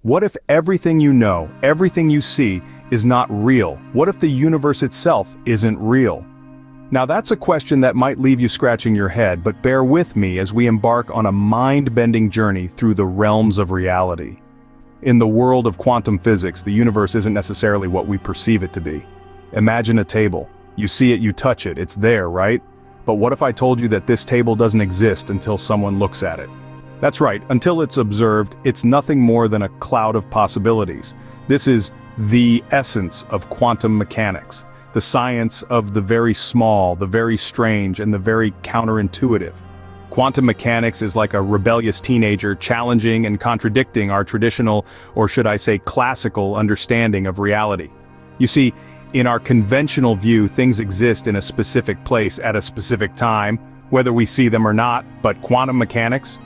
What if everything you know, everything you see, is not real? What if the universe itself isn't real? Now that's a question that might leave you scratching your head, but bear with me as we embark on a mind-bending journey through the realms of reality. In the world of quantum physics, the universe isn't necessarily what we perceive it to be. Imagine a table. You see it, you touch it, it's there, right? But what if I told you that this table doesn't exist until someone looks at it? That's right, until it's observed, it's nothing more than a cloud of possibilities. This is the essence of quantum mechanics, the science of the very small, the very strange, and the very counterintuitive. Quantum mechanics is like a rebellious teenager challenging and contradicting our traditional, or should I say classical, understanding of reality. You see, in our conventional view, things exist in a specific place at a specific time, whether we see them or not, but quantum mechanics?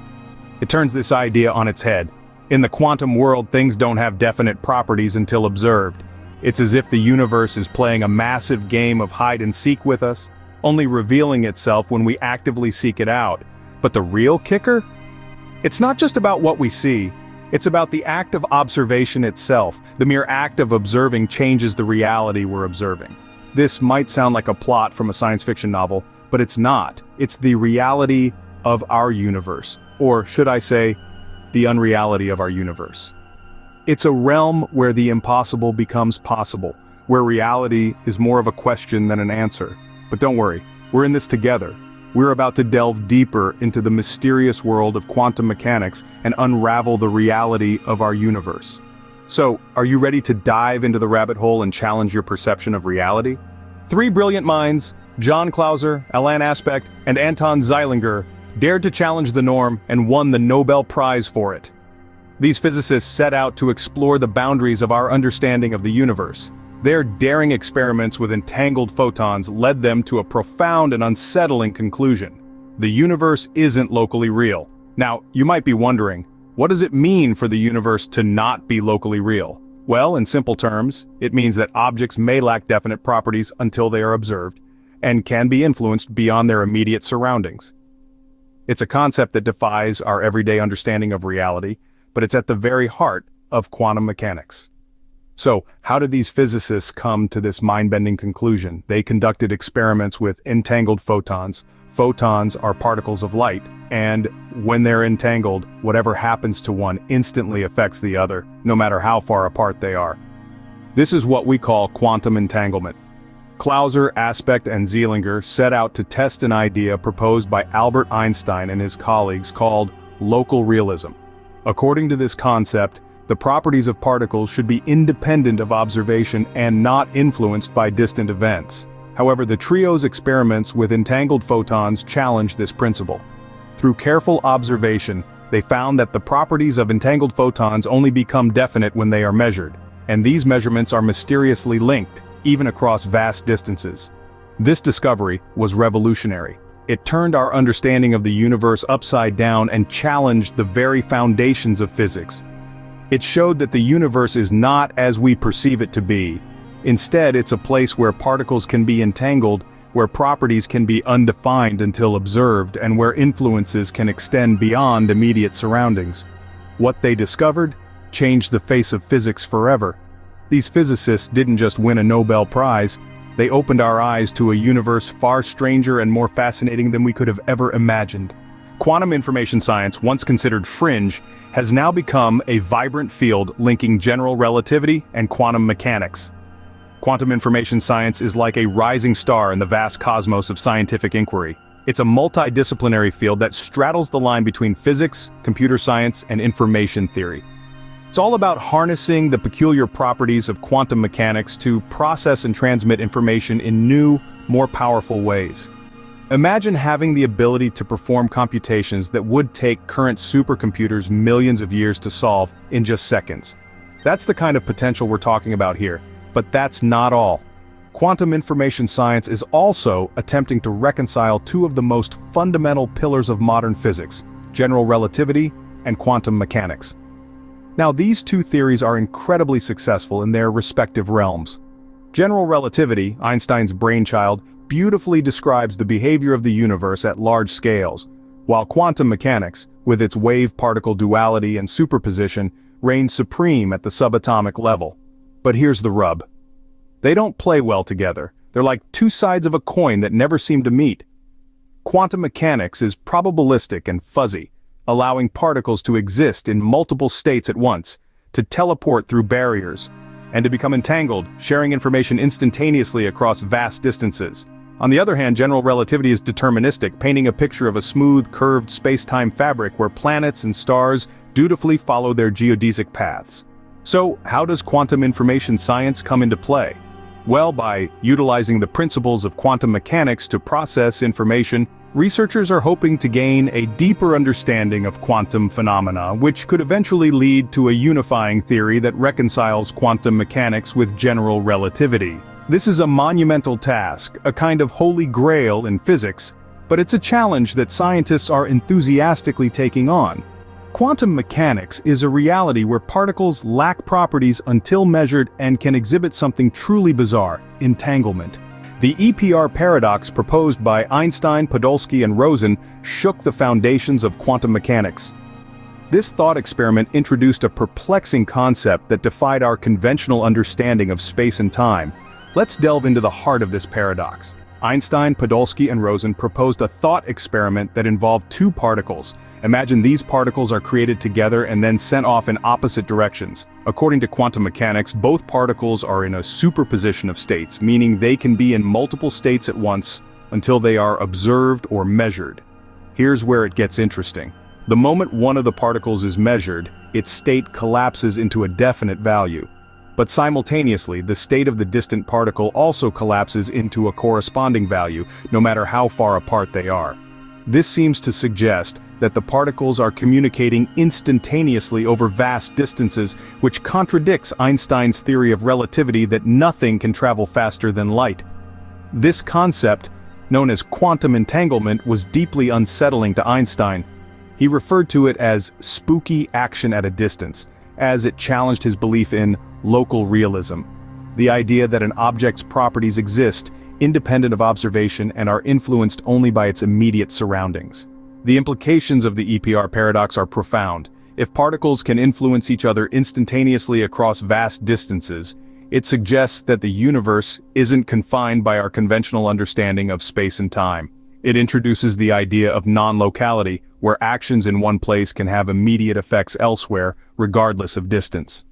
It turns this idea on its head. In the quantum world, things don't have definite properties until observed. It's as if the universe is playing a massive game of hide and seek with us, only revealing itself when we actively seek it out. But the real kicker? It's not just about what we see, it's about the act of observation itself. The mere act of observing changes the reality we're observing. This might sound like a plot from a science fiction novel, but it's not. It's the reality of our universe. Or should I say, the unreality of our universe. It's a realm where the impossible becomes possible, where reality is more of a question than an answer. But don't worry, we're in this together. We're about to delve deeper into the mysterious world of quantum mechanics and unravel the reality of our universe. So, are you ready to dive into the rabbit hole and challenge your perception of reality? Three brilliant minds, John Clauser, Alain Aspect, and Anton Zeilinger, dared to challenge the norm and won the Nobel Prize for it. These physicists set out to explore the boundaries of our understanding of the universe. Their daring experiments with entangled photons led them to a profound and unsettling conclusion. The universe isn't locally real. Now, you might be wondering, what does it mean for the universe to not be locally real? Well, in simple terms, it means that objects may lack definite properties until they are observed, and can be influenced beyond their immediate surroundings. It's a concept that defies our everyday understanding of reality, but it's at the very heart of quantum mechanics. So, how did these physicists come to this mind-bending conclusion? They conducted experiments with entangled photons. Photons are particles of light, and when they're entangled, whatever happens to one instantly affects the other, no matter how far apart they are. This is what we call quantum entanglement. Clauser, Aspect, and Zeilinger set out to test an idea proposed by Albert Einstein and his colleagues called local realism. According to this concept, the properties of particles should be independent of observation and not influenced by distant events. However, the trio's experiments with entangled photons challenged this principle. Through careful observation, they found that the properties of entangled photons only become definite when they are measured, and these measurements are mysteriously linked, even across vast distances. This discovery was revolutionary. It turned our understanding of the universe upside down and challenged the very foundations of physics. It showed that the universe is not as we perceive it to be. Instead, it's a place where particles can be entangled, where properties can be undefined until observed, and where influences can extend beyond immediate surroundings. What they discovered changed the face of physics forever. These physicists didn't just win a Nobel Prize, they opened our eyes to a universe far stranger and more fascinating than we could have ever imagined. Quantum information science, once considered fringe, has now become a vibrant field linking general relativity and quantum mechanics. Quantum information science is like a rising star in the vast cosmos of scientific inquiry. It's a multidisciplinary field that straddles the line between physics, computer science, and information theory. It's all about harnessing the peculiar properties of quantum mechanics to process and transmit information in new, more powerful ways. Imagine having the ability to perform computations that would take current supercomputers millions of years to solve in just seconds. That's the kind of potential we're talking about here, but that's not all. Quantum information science is also attempting to reconcile two of the most fundamental pillars of modern physics, general relativity and quantum mechanics. Now, these two theories are incredibly successful in their respective realms. General relativity, Einstein's brainchild, beautifully describes the behavior of the universe at large scales, while quantum mechanics, with its wave-particle duality and superposition, reign supreme at the subatomic level. But here's the rub. They don't play well together. They're like two sides of a coin that never seem to meet. Quantum mechanics is probabilistic and fuzzy, allowing particles to exist in multiple states at once, to teleport through barriers, and to become entangled, sharing information instantaneously across vast distances. On the other hand, general relativity is deterministic, painting a picture of a smooth, curved space-time fabric where planets and stars dutifully follow their geodesic paths. So, how does quantum information science come into play? Well, by utilizing the principles of quantum mechanics to process information, researchers are hoping to gain a deeper understanding of quantum phenomena, which could eventually lead to a unifying theory that reconciles quantum mechanics with general relativity. This is a monumental task, a kind of holy grail in physics, but it's a challenge that scientists are enthusiastically taking on. Quantum mechanics is a reality where particles lack properties until measured and can exhibit something truly bizarre: entanglement. The EPR paradox proposed by Einstein, Podolsky, and Rosen shook the foundations of quantum mechanics. This thought experiment introduced a perplexing concept that defied our conventional understanding of space and time. Let's delve into the heart of this paradox. Einstein, Podolsky, and Rosen proposed a thought experiment that involved two particles. Imagine these particles are created together and then sent off in opposite directions. According to quantum mechanics, both particles are in a superposition of states, meaning they can be in multiple states at once until they are observed or measured. Here's where it gets interesting. The moment one of the particles is measured, its state collapses into a definite value. But simultaneously, the state of the distant particle also collapses into a corresponding value, no matter how far apart they are. This seems to suggest that the particles are communicating instantaneously over vast distances, which contradicts Einstein's theory of relativity that nothing can travel faster than light. This concept, known as quantum entanglement, was deeply unsettling to Einstein. He referred to it as spooky action at a distance, as it challenged his belief in local realism, the idea that an object's properties exist independent of observation and are influenced only by its immediate surroundings. The implications of the EPR paradox are profound. If particles can influence each other instantaneously across vast distances, it suggests that the universe isn't confined by our conventional understanding of space and time. It introduces the idea of non-locality, where actions in one place can have immediate effects elsewhere, regardless of distance.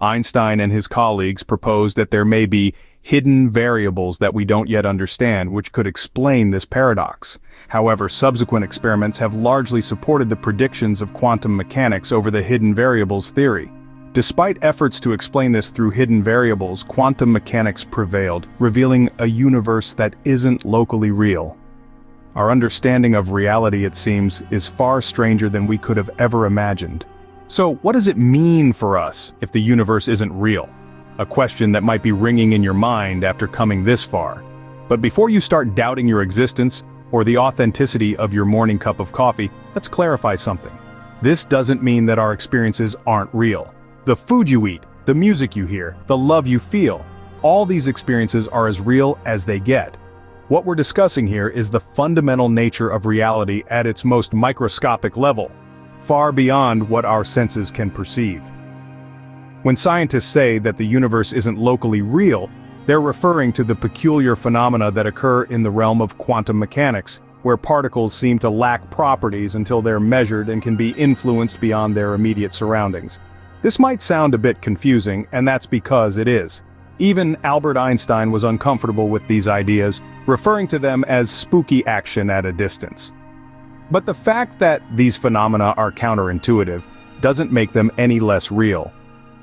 Einstein and his colleagues proposed that there may be hidden variables that we don't yet understand, which could explain this paradox. However, subsequent experiments have largely supported the predictions of quantum mechanics over the hidden variables theory. Despite efforts to explain this through hidden variables, quantum mechanics prevailed, revealing a universe that isn't locally real. Our understanding of reality, it seems, is far stranger than we could have ever imagined. So, what does it mean for us if the universe isn't real? A question that might be ringing in your mind after coming this far. But before you start doubting your existence, or the authenticity of your morning cup of coffee, let's clarify something. This doesn't mean that our experiences aren't real. The food you eat, the music you hear, the love you feel, all these experiences are as real as they get. What we're discussing here is the fundamental nature of reality at its most microscopic level, far beyond what our senses can perceive. When scientists say that the universe isn't locally real, they're referring to the peculiar phenomena that occur in the realm of quantum mechanics, where particles seem to lack properties until they're measured and can be influenced beyond their immediate surroundings. This might sound a bit confusing, and that's because it is. Even Albert Einstein was uncomfortable with these ideas, referring to them as spooky action at a distance. But the fact that these phenomena are counterintuitive doesn't make them any less real.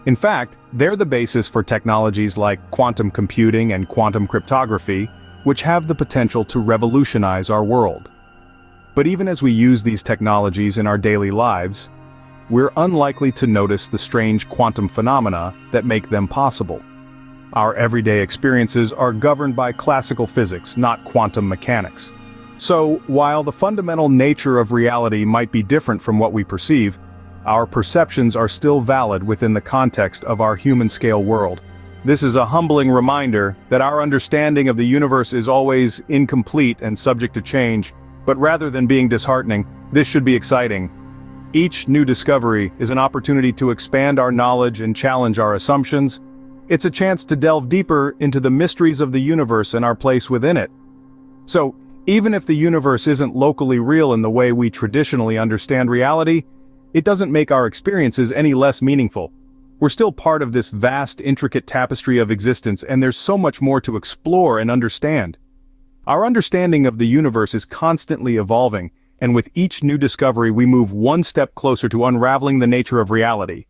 In fact, they're the basis for technologies like quantum computing and quantum cryptography, which have the potential to revolutionize our world. But even as we use these technologies in our daily lives, we're unlikely to notice the strange quantum phenomena that make them possible. Our everyday experiences are governed by classical physics, not quantum mechanics. So, while the fundamental nature of reality might be different from what we perceive, our perceptions are still valid within the context of our human-scale world. This is a humbling reminder that our understanding of the universe is always incomplete and subject to change, but rather than being disheartening, this should be exciting. Each new discovery is an opportunity to expand our knowledge and challenge our assumptions. It's a chance to delve deeper into the mysteries of the universe and our place within it. So, even if the universe isn't locally real in the way we traditionally understand reality, it doesn't make our experiences any less meaningful. We're still part of this vast, intricate tapestry of existence, and there's so much more to explore and understand. Our understanding of the universe is constantly evolving, and with each new discovery we move one step closer to unraveling the nature of reality.